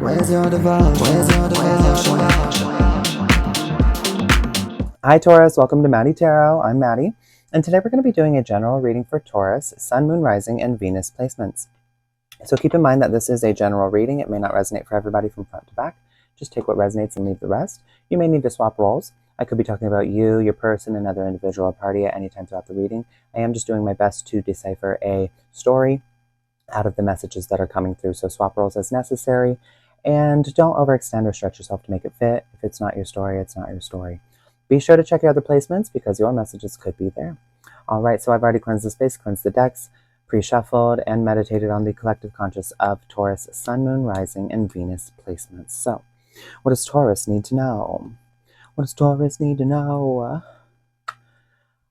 Where's your devotion? Where's your devotion? Hi Taurus, welcome to Maddie Tarot. I'm Maddie, and today we're going to be doing a general reading for Taurus, Sun, Moon, Rising, and Venus placements. So keep in mind that this is a general reading. It may not resonate for everybody from front to back. Just take what resonates and leave the rest. You may need to swap roles. I could be talking about you, your person, another individual, or party at any time throughout the reading. I am just doing my best to decipher a story out of the messages that are coming through, so swap roles as necessary. And don't overextend or stretch yourself to make it fit. If it's not your story, it's not your story. Be sure to check your other placements because your messages could be there. All right, so I've already cleansed the space, cleansed the decks, pre-shuffled, and meditated on the collective conscious of Taurus, Sun, Moon, Rising, and Venus placements. So, what does Taurus need to know? What does Taurus need to know?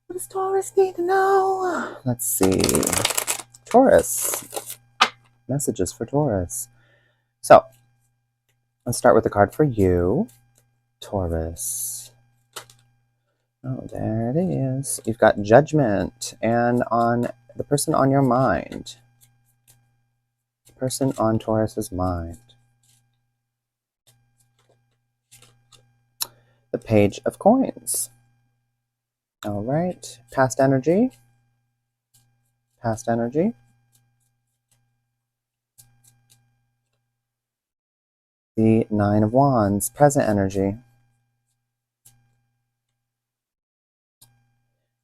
What does Taurus need to know? Let's see. Taurus. Messages for Taurus. So, let's start with a card for you, Taurus. Oh, there it is. You've got Judgment, and on the person on your mind. The person on Taurus's mind. The Page of Coins. All right. Past energy. Past energy. The Nine of Wands. Present energy.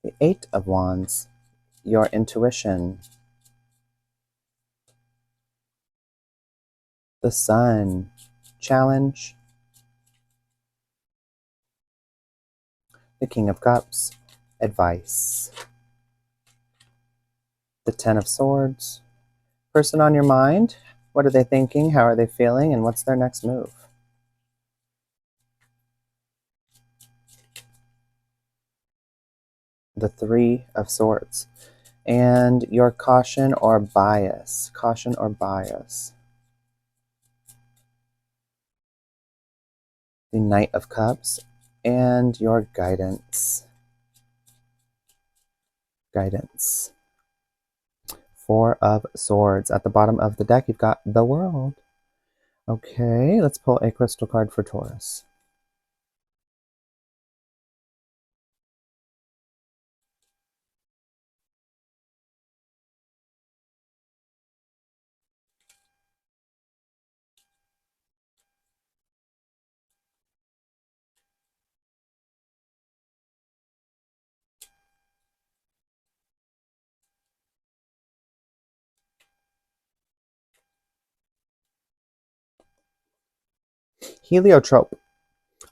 The Eight of Wands. Your intuition. The Sun. Challenge. The King of Cups. Advice. The Ten of Swords. Person on your mind. What are they thinking? How are they feeling? And what's their next move? The Three of Swords. And your caution or bias. Caution or bias. The Knight of Cups. And your guidance. Guidance. Four of Swords. At the bottom of the deck, you've got the World. Okay, let's pull a crystal card for Taurus. Heliotrope.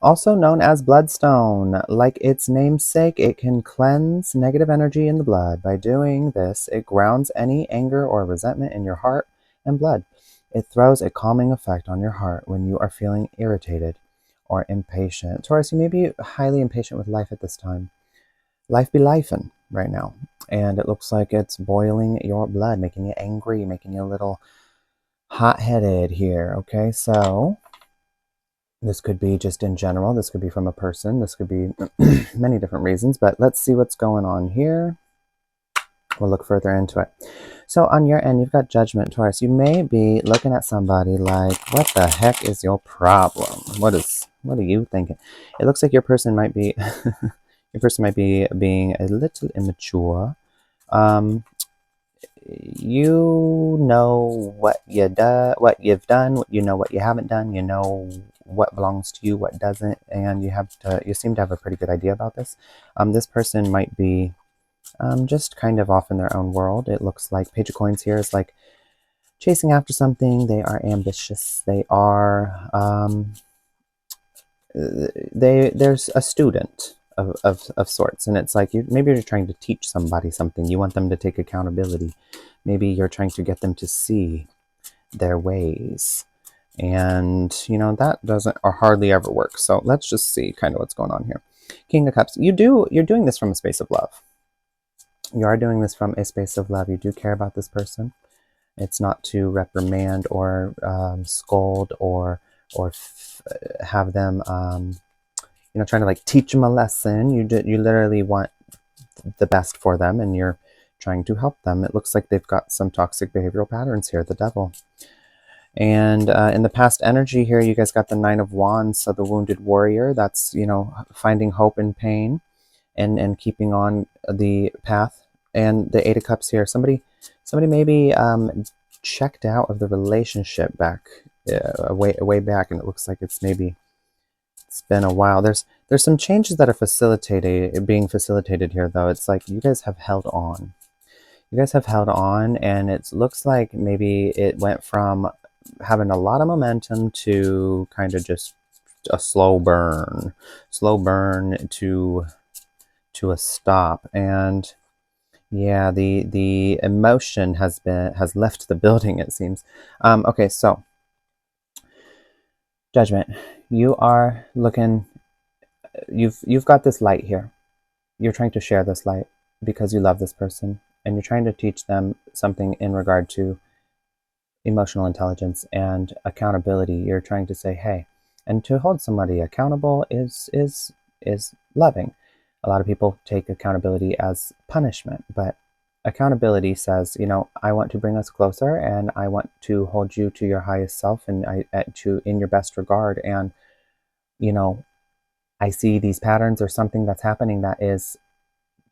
Also known as bloodstone. Like its namesake, it can cleanse negative energy in the blood. By doing this, it grounds any anger or resentment in your heart and blood. It throws a calming effect on your heart when you are feeling irritated or impatient. Taurus, you may be highly impatient with life at this time. Life be lifing right now. And it looks like it's boiling your blood, making you angry, making you a little hot-headed here. Okay, so this could be just in general. This could be from a person. This could be many different reasons, but let's see what's going on here. We'll look further into it. So on your end, you've got Judgment, Taurus. You may be looking at somebody like, what the heck is your problem? What are you thinking? It looks like your person might be being a little immature. You know what you've done, you know what you haven't done, you know what belongs to you, what doesn't, and you seem to have a pretty good idea about this. This person might be just kind of off in their own world. It looks like Page of Coins here is like chasing after something. They are ambitious. They are there's a student of sorts, and it's like maybe you're trying to teach somebody something. You want them to take accountability. Maybe you're trying to get them to see their ways, and that doesn't or hardly ever works. So let's just see kind of what's going on here. King of Cups. You're doing this from a space of love. You are doing this from a space of love. You do care about this person. It's not to reprimand or scold or have them trying to like teach them a lesson. You literally want the best for them, and you're trying to help them. It looks like they've got some toxic behavioral patterns here. The Devil. And in the past energy here, you guys got the Nine of Wands, so the wounded warrior. That's, you know, finding hope in pain and keeping on the path. And the Eight of Cups here. Somebody maybe checked out of the relationship back way back, and it looks like it's been a while. There's some changes that are being facilitated here, though. It's like you guys have held on. You guys have held on, and it looks like maybe it went from having a lot of momentum to kind of just a slow burn to a stop. And yeah, the emotion has left the building, it seems. Okay, so Judgment, you are looking. You've got this light here. You're trying to share this light because you love this person, and you're trying to teach them something in regard to emotional intelligence and accountability. You're trying to say, hey, and to hold somebody accountable is loving. A lot of people take accountability as punishment, but accountability says, you know, I want to bring us closer, and I want to hold you to your highest self, and to in your best regard. And you know, I see these patterns or something that's happening that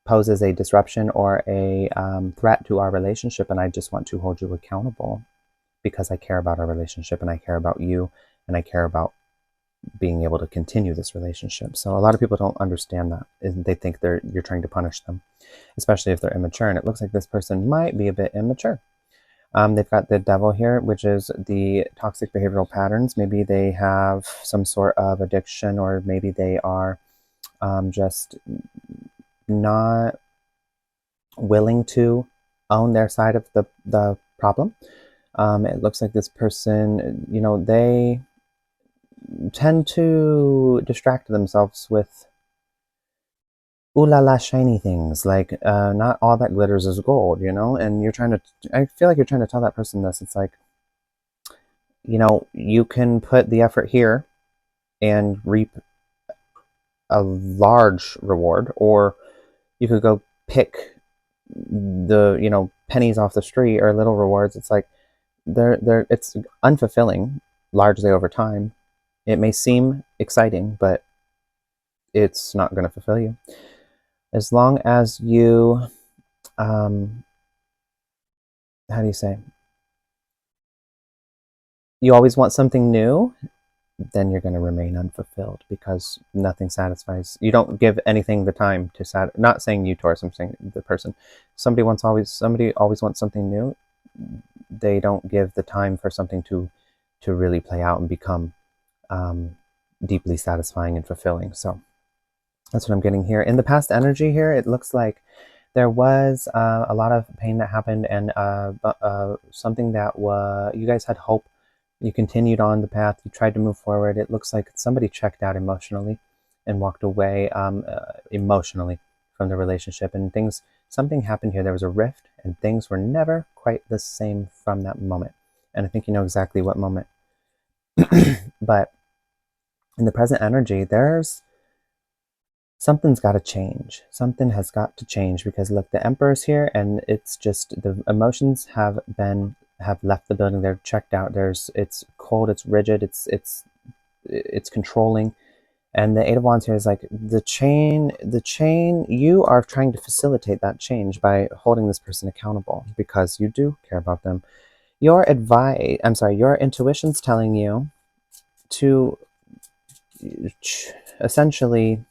poses a disruption or a threat to our relationship, and I just want to hold you accountable because I care about our relationship, and I care about you, and I care about being able to continue this relationship. So a lot of people don't understand that. They think you're trying to punish them, especially if they're immature. And it looks like this person might be a bit immature. They've got the devil here, which is the toxic behavioral patterns. Maybe they have some sort of addiction, or maybe they are just not willing to own their side of the problem. It looks like this person, you know, they tend to distract themselves with ooh la la shiny things, like not all that glitters is gold, you know. And I feel like you're trying to tell that person this. It's like, you know, you can put the effort here and reap a large reward, or you could go pick the, you know, pennies off the street or little rewards. It's like it's unfulfilling largely over time. It may seem exciting, but it's not going to fulfill you. As long as you, how do you say, you always want something new, then you're going to remain unfulfilled because nothing satisfies. You don't give anything the time to not saying you, Taurus, I'm saying the person. Somebody always wants something new. They don't give the time for something to really play out and become deeply satisfying and fulfilling. So that's what I'm getting here. In the past energy here, it looks like there was a lot of pain that happened, and something that you guys had hope. You continued on the path. You tried to move forward. It looks like somebody checked out emotionally and walked away emotionally from the relationship, and something happened here. There was a rift, and things were never quite the same from that moment. And I think you know exactly what moment. But in the present energy, something's got to change. Something has got to change, because look, the Emperor's here, and it's just the emotions have left the building. They're checked out. It's cold, it's rigid, it's controlling. And the Eight of Wands here is like the chain. You are trying to facilitate that change by holding this person accountable because you do care about them. Your intuition's telling you to essentially,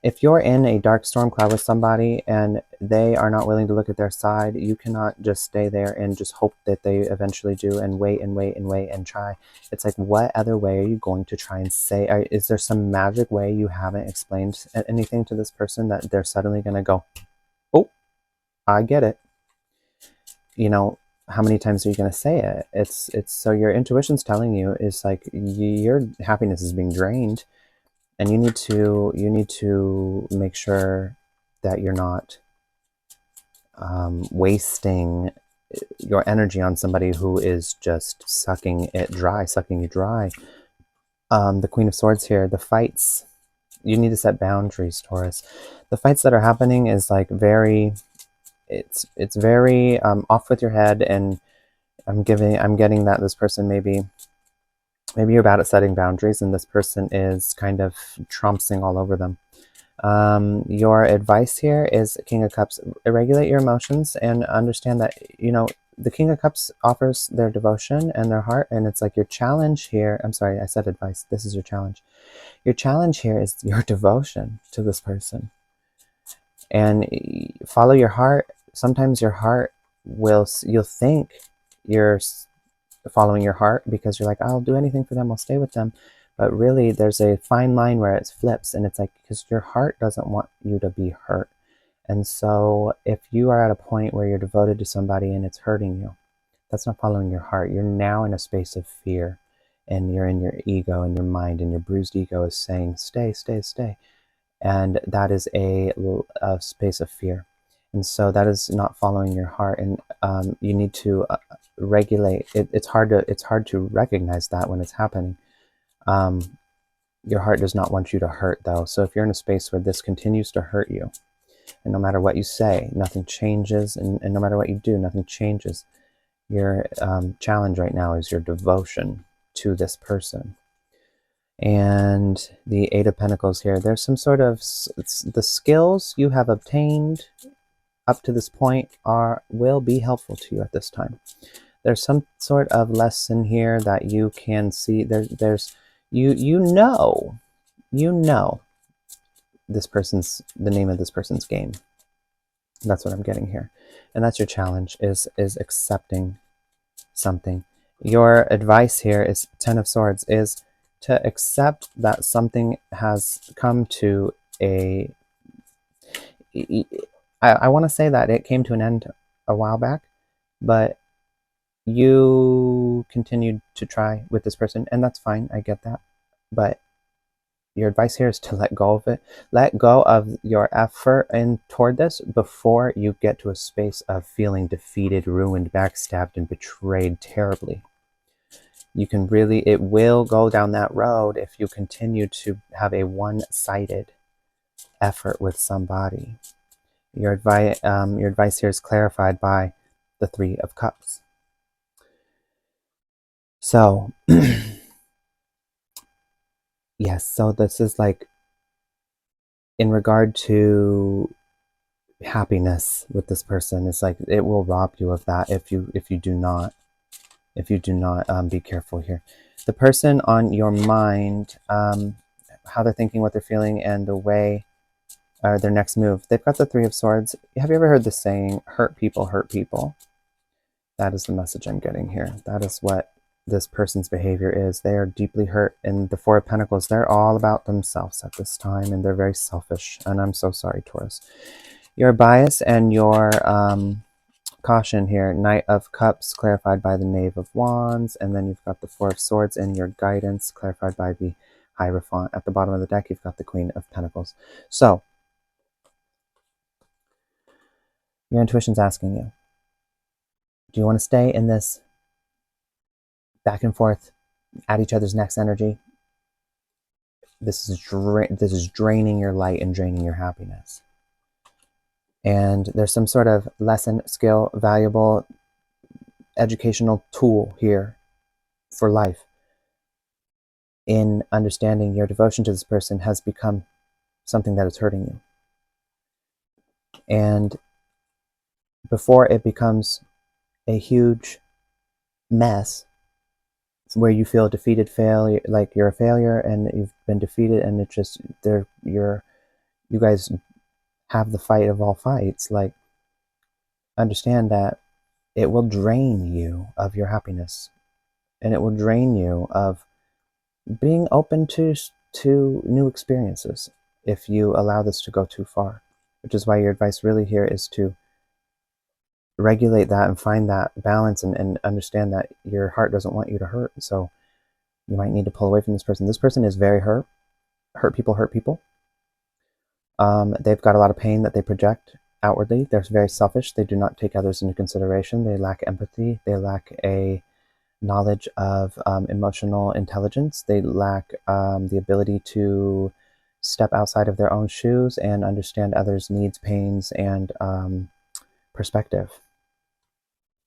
if you're in a dark storm cloud with somebody and they are not willing to look at their side, you cannot just stay there and just hope that they eventually do, and wait and wait and wait and try. It's like, what other way are you going to try and say? Is there some magic way you haven't explained anything to this person that they're suddenly going to go, oh, I get it? You know, how many times are you going to say it? It's so your intuition's telling you is like your happiness is being drained. And you need to make sure that you're not wasting your energy on somebody who is just sucking you dry. The Queen of Swords here, the fights, you need to set boundaries, Taurus. The fights that are happening is like it's very off with your head, and I'm getting that this person maybe you're bad at setting boundaries and this person is kind of trouncing all over them. Your advice here is King of Cups. Regulate your emotions and understand that, the King of Cups offers their devotion and their heart, and it's like your challenge here. I'm sorry, I said advice. This is your challenge. Your challenge here is your devotion to this person. And follow your heart. Sometimes your heart you'll think you're following your heart because you're like, I'll do anything for them, I'll stay with them. But really, there's a fine line where it flips, and it's like, because your heart doesn't want you to be hurt. And so if you are at a point where you're devoted to somebody and it's hurting you, that's not following your heart. You're now in a space of fear, and you're in your ego and your mind, and your bruised ego is saying, stay, stay, stay. And that is a space of fear. And so that is not following your heart, and you need to regulate it. It's hard to recognize that when it's happening. Your heart does not want you to hurt, though. So if you're in a space where this continues to hurt you, and no matter what you say, nothing changes, and no matter what you do, nothing changes, your challenge right now is your devotion to this person. And the Eight of Pentacles here, there's some sort of, the skills you have obtained up to this point will be helpful to you at this time. There's some sort of lesson here that you can see. There's you know this person's, the name of this person's game. That's what I'm getting here. And that's your challenge, is accepting something. Your advice here is Ten of Swords, is to accept that something has come to a, I want to say that it came to an end a while back, but you continued to try with this person, and that's fine, I get that. But your advice here is to let go of it. Let go of your effort toward this before you get to a space of feeling defeated, ruined, backstabbed, and betrayed terribly. You can really, it will go down that road if you continue to have a one-sided effort with somebody. Your advice here is clarified by the Three of Cups. So, yes, so this is like in regard to happiness with this person. It's like it will rob you of that if you do not be careful here. The person on your mind, how they're thinking, what they're feeling, and the way, or their next move. They've got the Three of Swords. Have you ever heard the saying, hurt people hurt people? That is the message I'm getting here. That is what this person's behavior is. They are deeply hurt. And the Four of Pentacles, they're all about themselves at this time, and they're very selfish. And I'm so sorry, Taurus. Your bias and your caution here. Knight of Cups, clarified by the Knave of Wands. And then you've got the Four of Swords and your guidance, clarified by the Hierophant. At the bottom of the deck, you've got the Queen of Pentacles. So, your intuition's asking you, do you want to stay in this back and forth at each other's necks energy? This is draining your light and draining your happiness. And there's some sort of lesson, skill, valuable educational tool here for life in understanding your devotion to this person has become something that is hurting you. And before it becomes a huge mess where you feel defeated, failure, like you're a failure and you've been defeated, and it's just you guys have the fight of all fights, like, understand that it will drain you of your happiness, and it will drain you of being open to new experiences if you allow this to go too far. Which is why your advice really here is to regulate that and find that balance, and understand that your heart doesn't want you to hurt. So you might need to pull away from this person. This person is very hurt. Hurt people hurt people. They've got a lot of pain that they project outwardly. They're very selfish. They do not take others into consideration. They lack empathy. They lack a knowledge of emotional intelligence. They lack the ability to step outside of their own shoes and understand others' needs, pains, and perspective.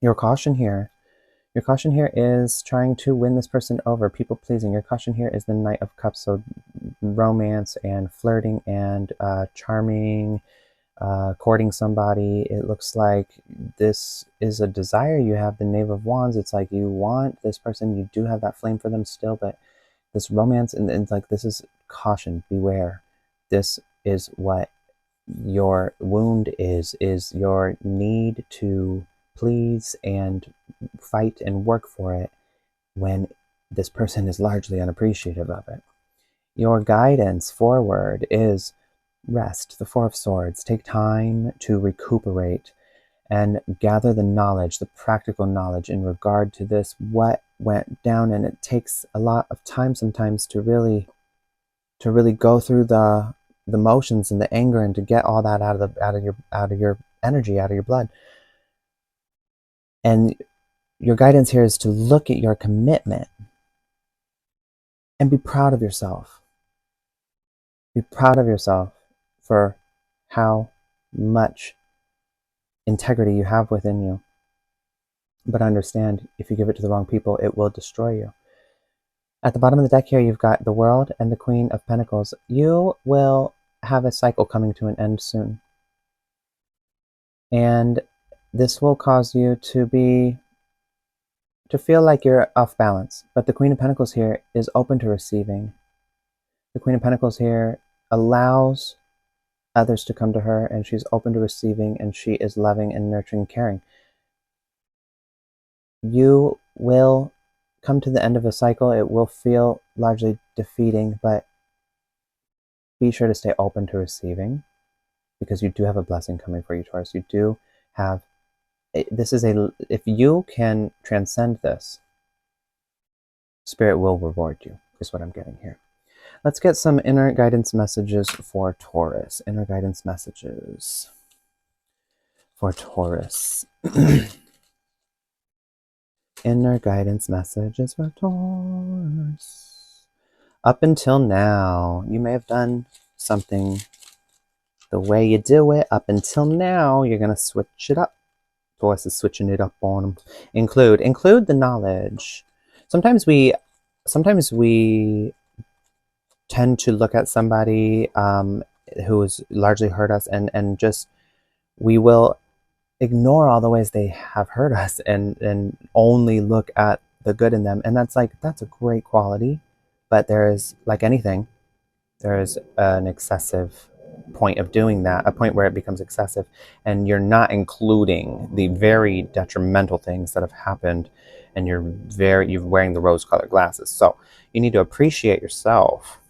Your caution here Your caution here is trying to win this person over, people pleasing. Your caution here is the Knight of Cups, so romance and flirting and charming, courting somebody. It looks like this is a desire you have, the Knave of Wands. It's like you want this person, you do have that flame for them still, but this romance, and like this is caution, beware. This is what your wound is your need to please and fight and work for it when this person is largely unappreciative of it. Your guidance forward is rest, the Four of Swords. Take time to recuperate and gather the knowledge, the practical knowledge in regard to this, what went down. And it takes a lot of time sometimes to really go through the motions and the anger and to get all that out of your energy, out of your blood. And your guidance here is to look at your commitment and be proud of yourself. Be proud of yourself for how much integrity you have within you. But understand, if you give it to the wrong people, it will destroy you. At the bottom of the deck here, you've got the World and the Queen of Pentacles. You will have a cycle coming to an end soon. And this will cause you to feel like you're off balance. But the Queen of Pentacles here is open to receiving. The Queen of Pentacles here allows others to come to her, and she's open to receiving, and she is loving and nurturing and caring. You will come to the end of a cycle. It will feel largely defeating, but be sure to stay open to receiving, because you do have a blessing coming for you, Taurus. You do have, this is if you can transcend this, Spirit will reward you, is what I'm getting here. Let's get some inner guidance messages for Taurus. Inner guidance messages for Taurus. Inner guidance messages for Taurus. Up until now, you may have done something the way you do it. Up until now, you're going to switch it up. Taurus is switching it up on them. Include the knowledge. Sometimes we tend to look at somebody who has largely hurt us, and just, we will ignore all the ways they have hurt us and only look at the good in them. And that's a great quality, but there is, like anything, there is an excessive point of doing that, a point where it becomes excessive, and you're not including the very detrimental things that have happened, and you're wearing the rose-colored glasses. So you need to appreciate yourself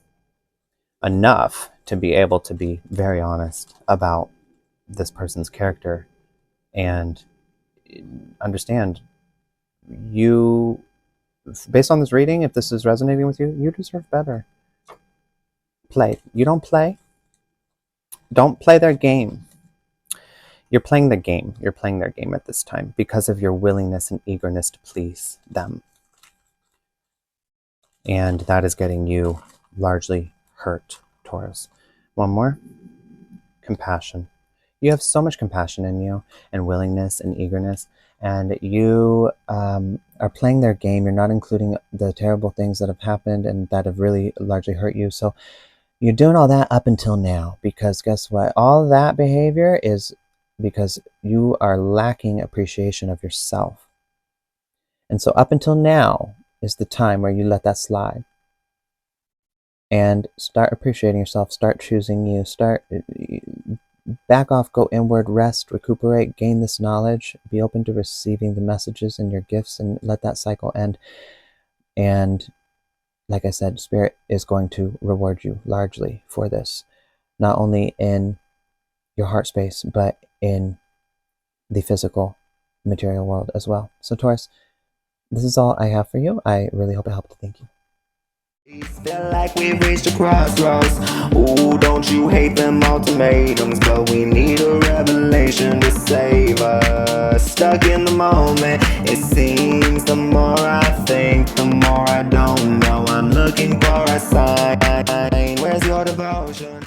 enough to be able to be very honest about this person's character and understand, you, based on this reading, if this is resonating with you, you deserve better. Don't play their game. You're playing the game. You're playing their game at this time because of your willingness and eagerness to please them. And that is getting you largely hurt, Taurus. One more. Compassion. You have so much compassion in you, and willingness and eagerness, and you are playing their game. You're not including the terrible things that have happened and that have really largely hurt you. So you're doing all that up until now, because guess what? All that behavior is because you are lacking appreciation of yourself. And so up until now is the time where you let that slide. And start appreciating yourself, start choosing you, back off, go inward, rest, recuperate, gain this knowledge, be open to receiving the messages and your gifts, and let that cycle end. And like I said, Spirit is going to reward you largely for this, not only in your heart space, but in the physical material world as well. So Taurus, this is all I have for you. I really hope it helped. Thank you. Feel like we've reached a crossroads. Ooh, don't you hate them ultimatums? But we need a revelation to save us. Stuck in the moment, it seems. The more I think, the more I don't know. I'm looking for a sign. Where's your devotion?